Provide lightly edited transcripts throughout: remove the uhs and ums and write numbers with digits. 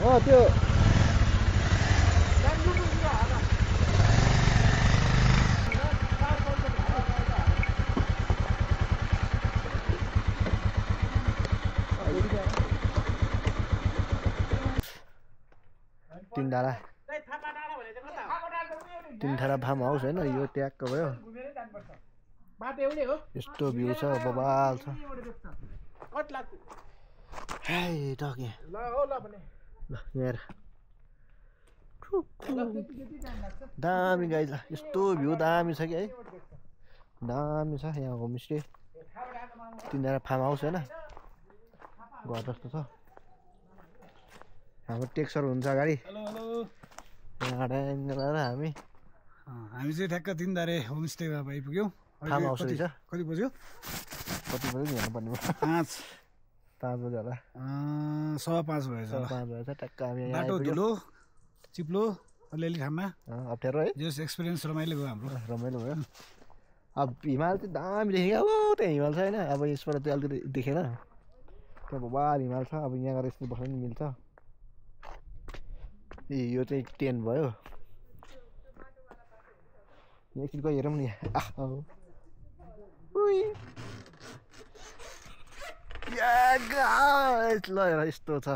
त्यो तीनधारा farm house हैन यो ट्यागको भयो यस्तो भ्यू छ बबाल छ हाय टके ल हो ल भने ल यार दामी गाइस यस्तो भ्यू दामी छ कि है दामी छ यहाँ होमस्टे तीनधारा फार्म हाउस हैन घर जस्तो छ हाम्रो टेक्सर हुन्छ अगाडि यहाँ हामी चाहिँ ठ्याक्क तीनधारे होमस्टेमा आइपुग्यौँ फार्म हाउस रहेछ कति बज्यो हेर्नुपर्ने 5 बजे होला 5:15 भएछ ट्याक्क हामी बाटो धुलो चिप्लो अलिअलि ठाउँमा अप्ठ्यारो है जस एक्सपिरियन्स रमाइलो भयो हाम्रो रमाइलो भयो अब हिमाल चाहिँ दामी देखेको अब त्यहाँ हिमाल छ होइन अब यसबाट चाहिँ अलिकति देखेन त्यहाँ बबाल हिमाल छ अब यहाँ गएर यस्तो बस्न पनि मिल्छ ए यो चाहिँ 10 भयो एकछिन गएर हेरौँ नि ल यस्तो छ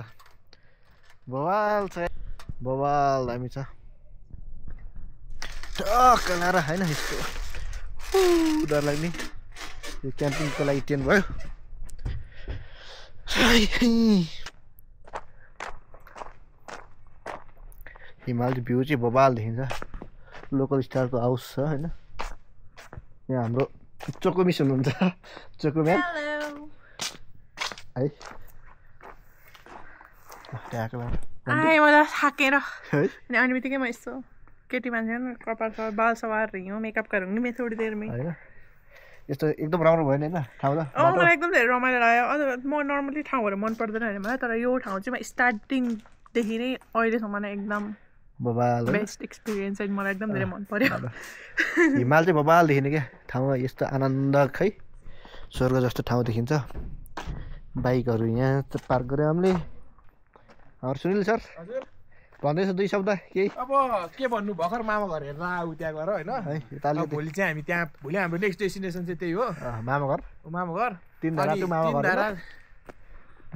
बवाल दामी छ टक्क लाएर होइन यस्तो डर लाग्ने यो क्याम्पिङको लागि 10 भयो हिमाल भ्यू चाहिँ बबाल देखिन्छ लोकल स्टारको हाउस छ होइन यहाँ हाम्रो चोको मिस हुनुहुन्छ चोको म्याम है मलाई थाकेर अनि आउने बित्तिकै म यस्तो केटी मान्छे कपाल सवार बाल सवार रही हूँ मेकअप करूँगी मैं थोड़ी देर में यस्तो एकदम राम्रो भयो नि होइन ठाउँ त मलाई एकदम धेरै रमाइलो लाग्यो अझ म नर्मली ठाउँहरू मन पर्दैन होइन मलाई तर यो ठाउँ चाहिँ म स्टार्टिङदेखि नै अहिलेसम्म नै एकदम बबाल बेस्ट एक्सपिरियन्स चाहिँ मलाई एकदम धेरै मन पर्यो हिमाल चाहिँ बबाल देखिने क्या ठाउँमा यस्तो आनन्द खै स्वर्ग जस्तो ठाउँ देखिन्छ बाइकहरू यहाँ पार्क गऱ्यो हामीले सुनिल सर भन्दैछ 2 शब्द केही अब के भन्नु भर्खर मामा घर हेरेर आऊ त्यहाँ गएर होइन भोलि चाहिँ हामी त्यहाँ भोलि हाम्रो नेक्स्ट डेस्टिनेसन चाहिँ त्यही हो मामा घर तीनधारा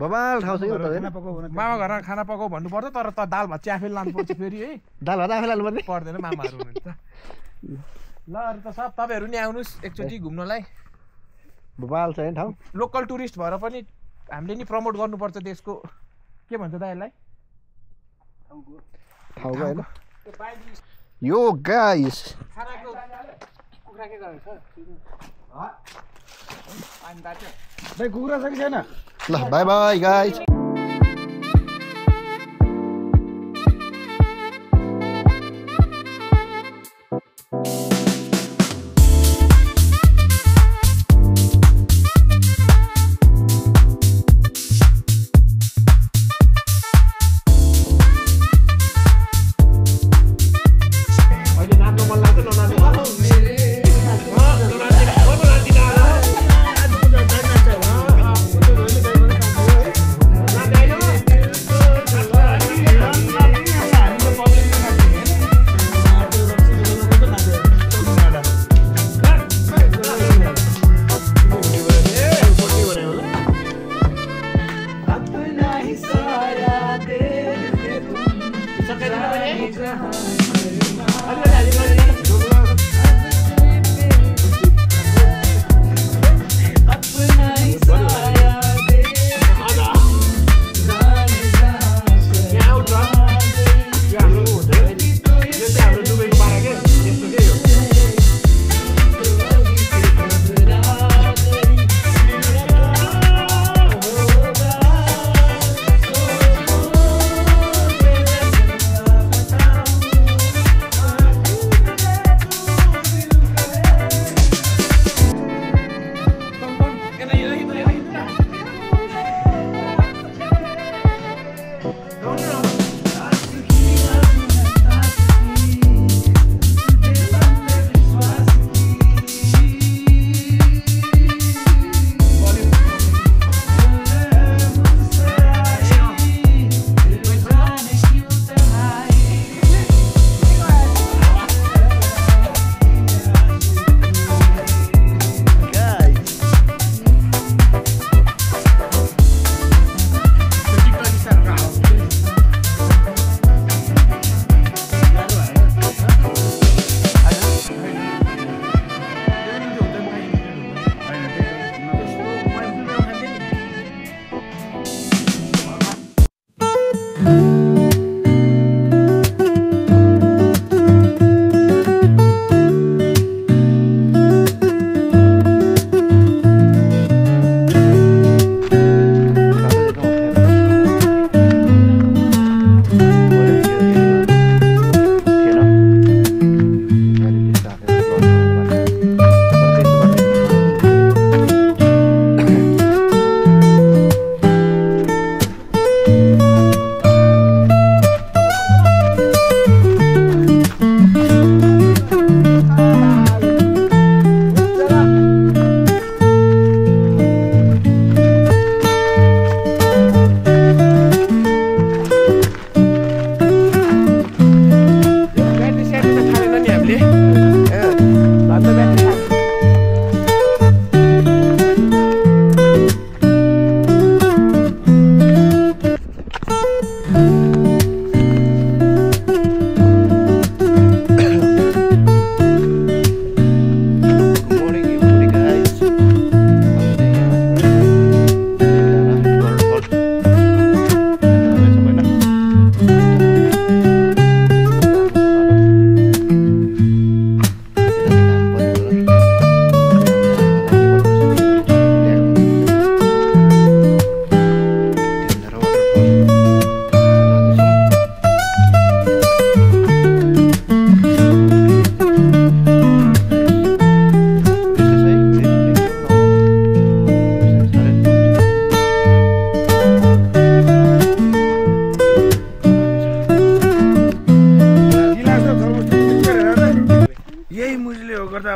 बबाल ठाउँ छ मामा घरमा खाना पकाऊ भन्नुपर्छ तर त दाल भात चाहिँ आफैले लानुपर्छ फेरि है दाल भात आफै लानुपर्ने पर्दैन मामाहरू हुनुहुन्छ ल अरू त सब तपाईँहरू नि आउनुहोस् एकचोटि घुम्नलाई बबाल छ है ठाउँ लोकल टुरिस्ट भएर पनि हामीले नि प्रमोट गर्नुपर्छ देशको के भन्छ त यसलाई ठाउँको होइन यो गाइस कुखुरा छ कि छैन ल बाई बाई गाइस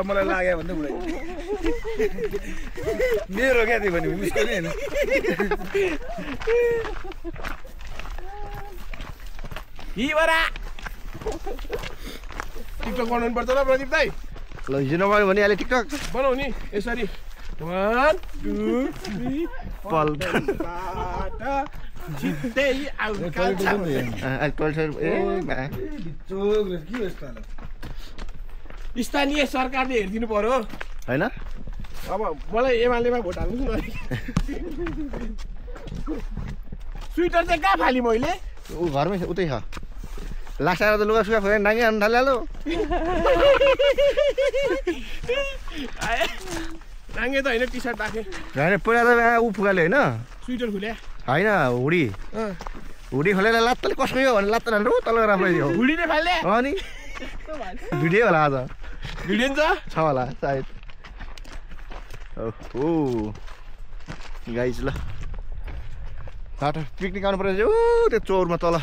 मलाई लाग्यो भन्दै बुढाइ मेरो क्या थियो भने उसको नि हैन हिबरा टिकटक बनाउनु पर्छ ल प्रदीप दाइ ल हिजो नबनायो भने अहिले टिकटक बनाऊ नि यसरी 1 2 3 पल जित्दै आउट स्थानीय सरकारले हेरिदिनु पर्यो हैन अब मलाई एमालेमा भोट हाल्नु न स्वेटर चाहिँ कहाँ फाली मैले ऊ घरमै उतै छ लासाएर त लुगा सुगा खोइ नाङ्गे हान्न थाल्यो नाङ्गे त हैन टी-शर्ट राखे हैन पहिला त ऊ फुगाले हैन स्वेटर खुले हैन हुडी हुडी खोलेर लात्तले कसको यो भने लात्त हाल्नु तल राम्रो यो हुडीले फाल्ले अनि भिडियो होला आज भिडियो छ होला सायद ओ गाइज ल बाटो पिकनिक आउनु पर्यो ऊ त्यो चौरमा तल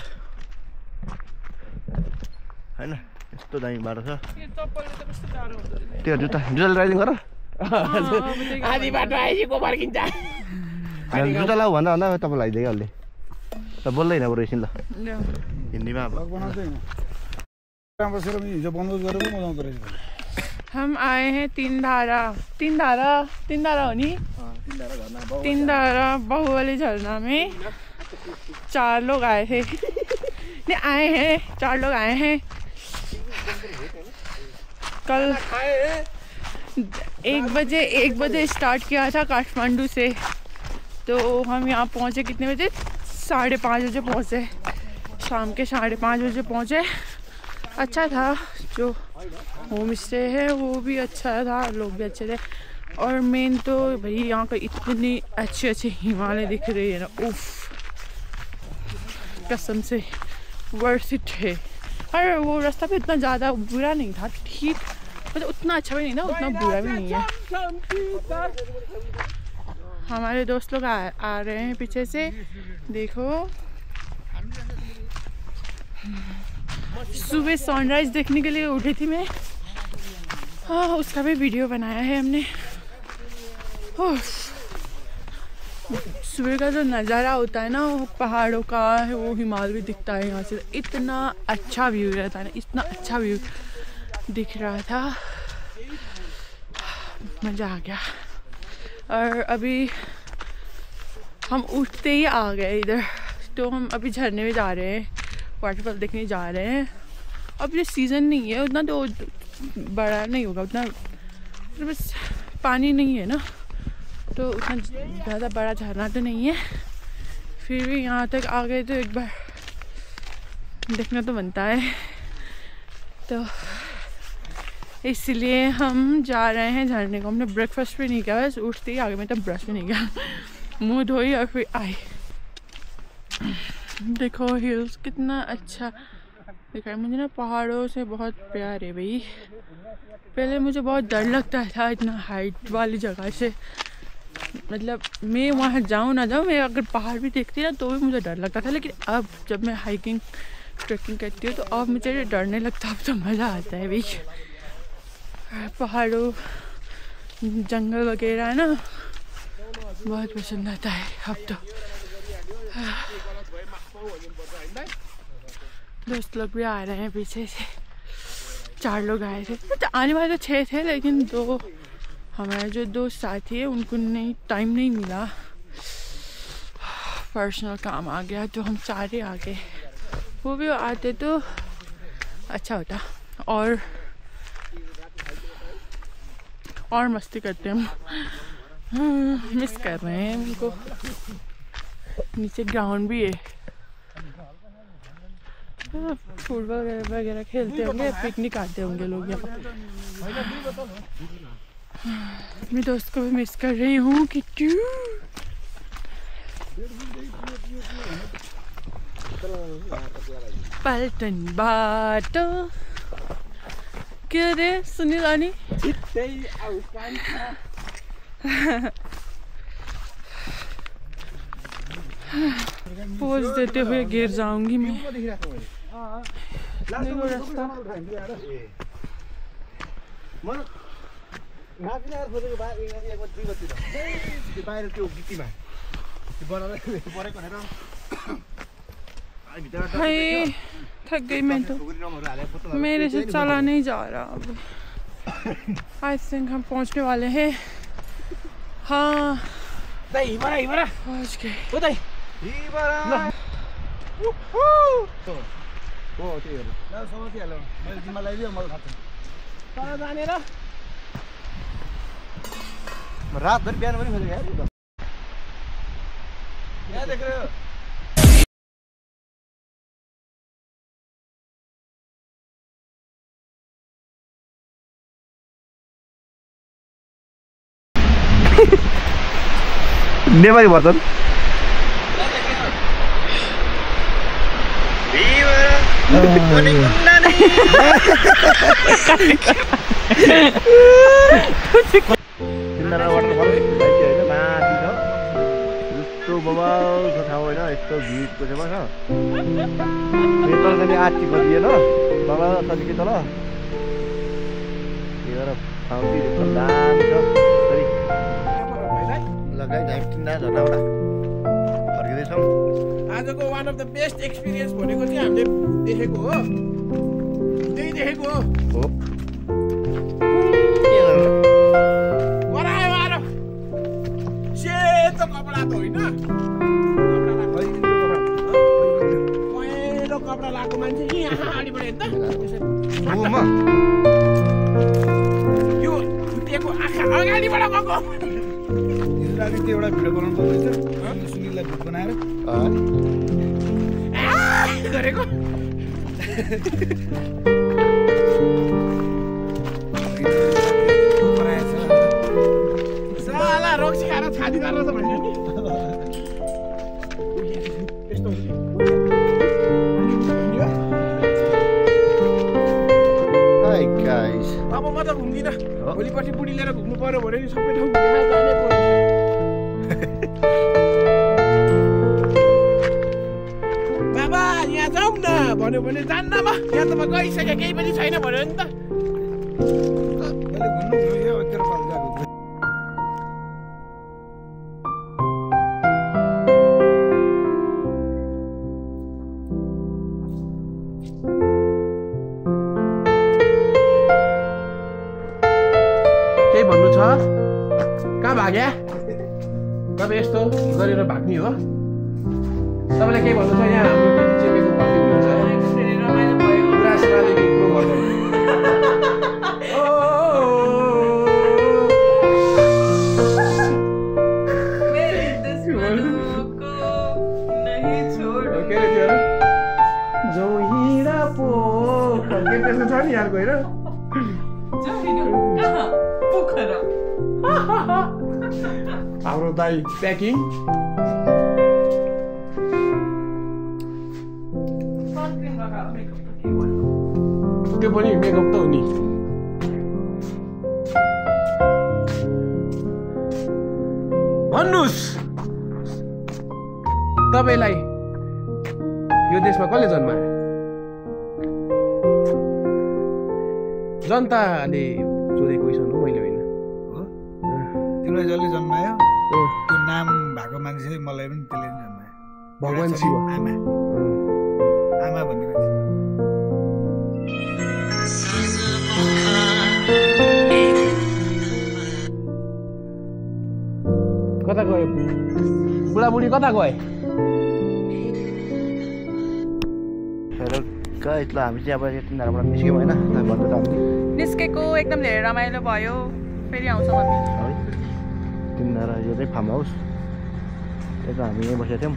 हैन यस्तो दामी बाटो छ त्यो जुत्ता राइडिङ गर आधी बाटो आएपछि को फर्किन्छ जुत्ता लाऊ भन्दा भन्दा तपाईँलाई दिएँ अहिले त बोल्दैन बरु एकछिन ल हिन्दीमा हम आए हैं तीन धारा हो नी तीन धारा बाहुबली झरना में 4 लोग आए थे नहीं आए हैं 4 लोग आए हैं कल 1 बजे स्टार्ट किया था काठमांडू से तो हम यहाँ पहुँचे कितने बजे 5:30 बजे पहुँचे शाम के 5:30 बजे पहुँचे अच्छा था जो होम स्टे है वो भी अच्छा था लोग भी अच्छे थे और मेन तो भाई यहाँ का इतनी अच्छे हिमालय दिख रही है ना उफ कसम से वर्थ इट है और वो रास्ता भी इतना ज़्यादा बुरा नहीं था ठीक मतलब उतना अच्छा भी नहीं था उतना बुरा भी नहीं है हमारे दोस्त लोग आ रहे हैं पीछे से देखो सुबह सनराइज देखने के लिए उठी थी मैं हाँ उसका भी वीडियो बनाया है हमने सुबह का जो नज़ारा होता है ना वो पहाड़ों का है वो हिमालय भी दिखता है यहाँ से इतना अच्छा व्यू रहता है ना इतना अच्छा व्यू दिख रहा था मज़ा आ गया और अभी हम उठते ही आ गए इधर तो हम अभी झरने में जा रहे हैं वाटरफॉल देखने जा रहे हैं अब ये सीज़न नहीं है उतना तो बड़ा नहीं होगा उतना तो बस पानी नहीं है ना तो उतना ज़्यादा बड़ा झरना तो नहीं है फिर भी यहाँ तक आ गए तो एक बार देखना तो बनता है। तो इसलिए हम जा रहे हैं झरने को। हमने ब्रेकफास्ट भी नहीं किया, बस उठते ही आगे में, तब ब्रश भी नहीं किया, मुंह धोई और फिर आई। देखो हिल्स कितना अच्छा दिख रहा है मुझे ना, पहाड़ों से बहुत प्यार है भाई। पहले मुझे बहुत डर लगता था इतना हाइट वाली जगह से, मतलब मैं वहाँ जाऊँ ना जाऊँ, मैं अगर पहाड़ भी देखती ना तो भी मुझे डर लगता था। लेकिन अब जब मैं हाइकिंग ट्रैकिंग करती हूँ तो अब मुझे डरने लगता, अब तो मज़ा आता है भाई। पहाड़ों जंगल वगैरह है ना, बहुत पसंद आता है अब तो। दोस्त लोग भी आ रहे हैं पीछे से, 4 लोग आए थे, तो आने वाले तो 6 थे, लेकिन 2 हमारे जो 2 साथी है उनको टाइम नहीं मिला, पर्सनल काम आ गया, तो हम सारे आ गए। वो भी आते तो अच्छा होता, और मस्ती करते हम। मिस कर रहे हैं उनको। नीचे ग्राउंड भी है, फुटबॉल वगैरह खेलते होंगे, पिकनिक आते होंगे लोग यहाँ। अपने दोस्त को भी मिस कर रही हूँ कि पलटन बाटो के रे सुनील अनि पोज देते हुए गिर जाऊंगी मैं। देखो रास्ता भाई, थक गई मैं तो, मेरे से चला नहीं जा रहा अब। आई थिंक हम पहुंचने वाले हैं। हाँ पहुंच गए। रात भर बिहान पनि खोजेको यार। यहाँ देख रहे हो नेपाली भर्छन्। वाटरफल माथि छ, यस्तो बबाल छ ठाउँ होइन, यस्तो भिडको छेउमा छ। तल जाने आँटी गरिएन तल तलिकै तल ठाउँ चाहिँ एकदम दामी छ। लगाइ हामी 3 झर्नाबाट फर्किँदैछौँ। आजको one of the best experience भनेको चाहिँ हामीले देखेको हो, त्यही देखेको हो। सेतो कपडा त होइन, पहेँलो कपडा लगाएको मान्छे यहाँ अगाडिबाट हेर्दा यो खुट्टिएको आँखा अगाडिबाट गएको। त्यो एउटा भिडियो बनाउनु पर्दैछ, सुनिललाई भिडियो बनाएर गरेको। साला रक्सी खाएर छाती गरेर त भन्यो नि। यस्तो हाय गाइस, अब म त घुम्दिनँ, भोलिपर्सि बुढी लिएर घुम्नु पर्यो भने नि सबै ठाउँ घुमेर जानै पर्यो। बाबा यहाँ जाउँ न भन्यो भने जान्न म, यहाँ त म गइसकेँ, केही पनि छैन भन्यो नि त। मैले घुम्नु गयो तेरो पाल गएको। केही भन्नु छ? कहाँ भाग्या? तपाईँ यस्तो गरेर भाग्ने हो? तपाईँलाई केही भन्नु छ? यहाँ हाम्रो केटी चेपेको कति हुनुहुन्छ? गुराँसमाले ग्रो गर्दैन। के अरे त्यो जो नि यार गएर हाम्रो दाइ प्याकिङ त्यो पनि मेकअप त हो नि भन्नुहोस् तपाईलाई यो देशमा कसले जन्मायो जनताले सोधेको क्वेसन हो मैले होइन हो तिमीलाई जसले जन्मायो त्यो नाम भएको मान्छे मलाई पनि त्यसले नि जन्मायो भगवान शिव आमा आमा भन्ने मान्छे कता गयो बुढाबुढी कता गए गाइस ल हामी चाहिँ अब तिनीहरूबाट निस्क्यौँ होइन भन्नु त हामी निस्केको एकदम धेरै रमाइलो भयो फेरि आउँछौँ हामी है तिनीहरू यो चाहिँ फार्म हाउस त्यही त हामी यहीँ बसेको थियौँ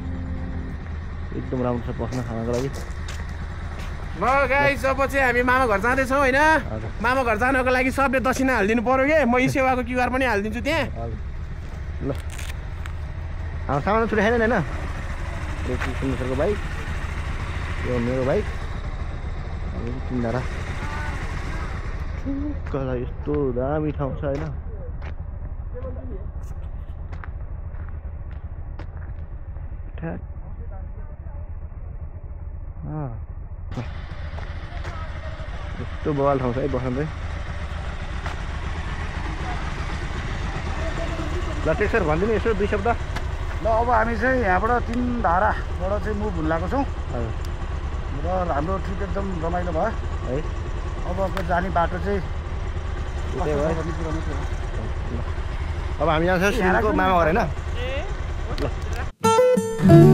एकदम राम्रो छ बस्न खानको लागि ल गाइस अब चाहिँ हामी मामा घर जाँदैछौँ होइन मामा घर जानको लागि सबले दक्षिणा हालिदिनु पर्यो कि म ई सेवाको क्युआर पनि हालिदिन्छु त्यहाँ ल हाम्रो सामान छुट्याइ छैन होइन यो सुन्दरको बाइक यो मेरो बाइक तिनीहरू कला यस्तो दामी ठाउँ छ होइन यस्तो बवाल ठाउँ छ है बस्न चाहिँ ल टेक्सर भनिदिनु यसो 2 शब्द ल अब हामी चाहिँ यहाँबाट 3 धाराबाट चाहिँ मुभ हुन लागेको छौँ र हाम्रो ट्रिप एकदम रमाइलो भयो है अबको जाने बाटो चाहिँ अब हामी जान्छौँ सिलको मामा घर होइन ल